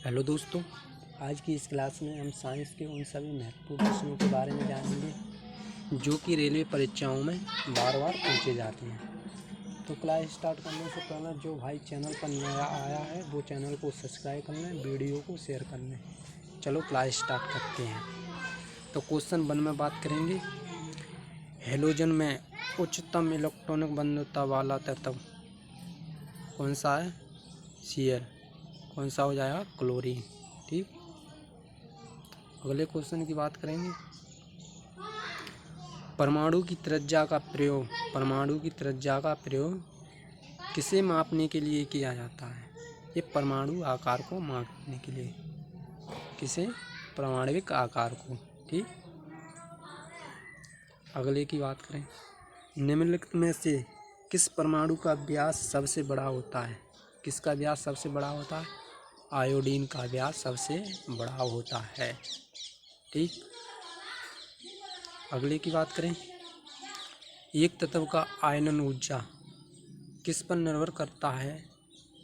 Hello दोस्तों, आज की इस क्लास में हम साइंस के उन सभी महत्वपूर्ण प्रश्नों के बारे में जानेंगे जो कि रेलवे परीक्षाओं में बार बार पूछे जाते हैं। तो क्लास स्टार्ट करने से पहले जो भाई चैनल पर नया आया है वो चैनल को सब्सक्राइब कर लें, वीडियो को शेयर कर लें। चलो क्लास स्टार्ट करते हैं। तो क्वेश्चन 1 में बात करेंगे, हेलोजन में उच्चतम इलेक्ट्रॉनिक बंधुता वाला तत्व कौन सा है? Cl। कौन सा हो जाएगा? क्लोरीन। ठीक। अगले क्वेश्चन की बात करेंगे, परमाणु की त्रिज्या का प्रयोग किसे मापने के लिए किया जाता है? ये परमाणु आकार को मापने के लिए, किसे? परमाणविक आकार को। ठीक। अगले की बात करें, निम्नलिखित में से किस परमाणु का व्यास सबसे बड़ा होता है? किसका व्यास सबसे बड़ा होता है? आयोडीन का व्यास सबसे बड़ा होता है। ठीक। अगले की बात करें, एक तत्व का आयनन ऊर्जा किस पर निर्भर करता है?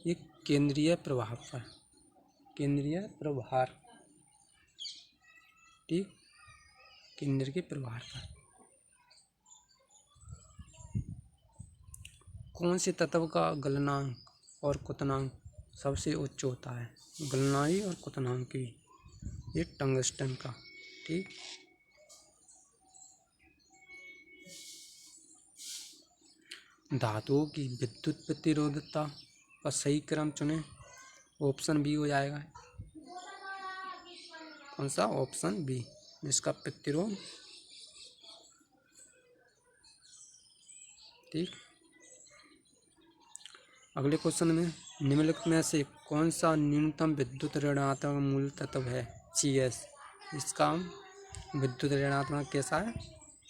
ये केंद्रीय प्रभाव पर, केंद्रीय प्रभार। ठीक, केंद्र के प्रभार पर। कौन से तत्व का गलनांक और क्वथनांक सबसे उच्च होता है? गलनांक और क्वथनांक भी, ये टंगस्टन का। ठीक। धातुओं की विद्युत प्रतिरोधकता का सही क्रम चुनें। ऑप्शन बी हो जाएगा। कौन सा? ऑप्शन बी, जिसका प्रतिरोध। ठीक। अगले क्वेश्चन में, निम्नलिखित में से कौन सा न्यूनतम विद्युत ऋणात्मक मूल तत्व है? Cs। इसका विद्युत ऋणात्मक कैसा है?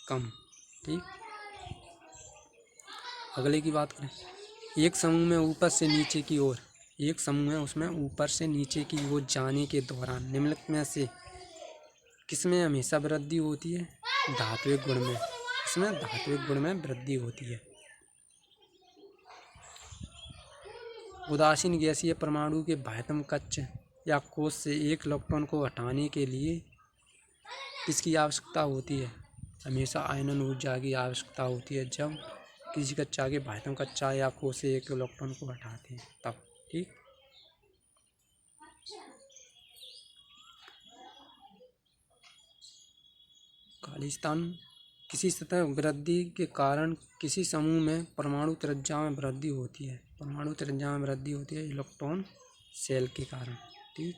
कम। ठीक। अगले की बात करें, एक समूह में ऊपर से नीचे की ओर, एक समूह है उसमें ऊपर से नीचे की ओर जाने के दौरान निम्नलिखित में से किसमें हमेशा वृद्धि होती है? धात्विक गुण में। इसमें धात्विक गुण में वृद्धि होती है। उदासीन गैसीय परमाणु के बाह्यतम कक्ष या कोश से एक इलेक्ट्रॉन को हटाने के लिए किसकी आवश्यकता होती है? हमेशा आयनन ऊर्जा की आवश्यकता होती है जब किसी कक्षा के बाह्यतम कक्षा या कोश से एक इलेक्ट्रॉन को हटाते हैं तब। ठीक। खालिस्तान, किसी सतह वृद्धि के कारण किसी समूह में परमाणु त्रिज्या में वृद्धि होती है। परमाणु त्रिज्या में वृद्धि होती है इलेक्ट्रॉन शेल के कारण। ठीक।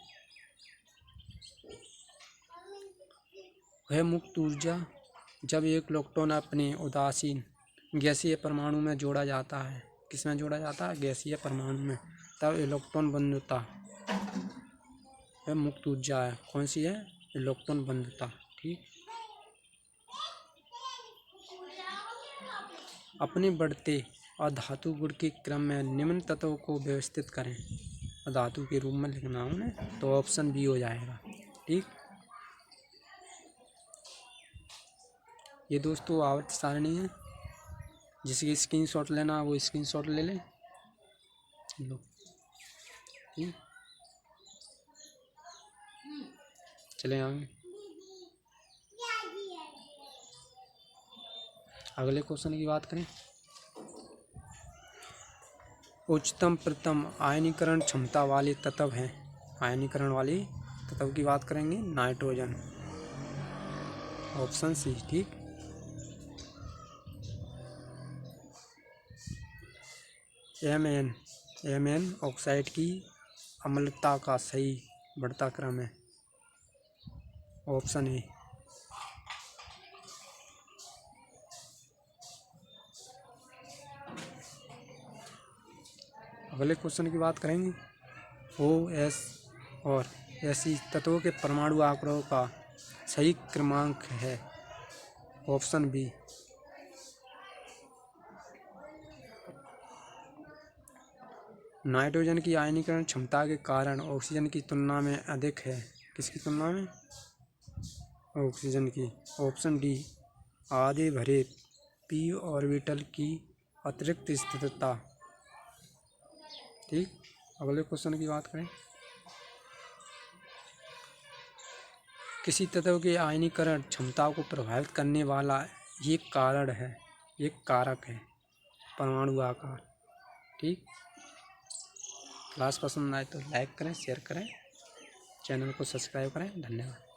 वह मुक्त ऊर्जा जब एक इलेक्ट्रॉन अपने उदासीन गैसीय परमाणु में जोड़ा जाता है। किसमें जोड़ा जाता है? गैसीय परमाणु में। तब इलेक्ट्रॉन बंधुता, वह मुक्त ऊर्जा है। कौन सी है? इलेक्ट्रॉन बंधुता। ठीक। अपने बढ़ते अधातु गुण के क्रम में निम्न तत्वों को व्यवस्थित करें। अधातु के रूप में लिखना उन्हें, तो ऑप्शन बी हो जाएगा। ठीक। ये दोस्तों आवर्त सारणी है, जिसकी स्क्रीनशॉट लेना वो स्क्रीनशॉट ले लें। लो। ठीक। चले आगे। अगले क्वेश्चन की बात करें, उच्चतम प्रथम आयनीकरण क्षमता वाले तत्व हैं। आयनीकरण वाले तत्व की बात करेंगे, नाइट्रोजन। Option C. ठीक। Mn ऑक्साइड की अम्लता का सही बढ़ता क्रम है। Option A. अगले क्वेश्चन की बात करेंगे, OS और Fe तत्वों के परमाणु आंकड़ों का सही क्रमांक है। Option B. नाइट्रोजन की आयनीकरण क्षमता के कारण ऑक्सीजन की तुलना में अधिक है। किसकी तुलना में? ऑक्सीजन की। ऑप्शन डी, आधे भरे p ऑर्बिटल की अतिरिक्त स्थिरता। ठीक। अगले क्वेश्चन की बात करें, किसी तत्व के आयनीकरण क्षमता को प्रभावित करने वाला एक कारण है, एक कारक है परमाणु आकार। ठीक, क्लास पसंद आए तो लाइक करें, शेयर करें, चैनल को सब्सक्राइब करें। धन्यवाद।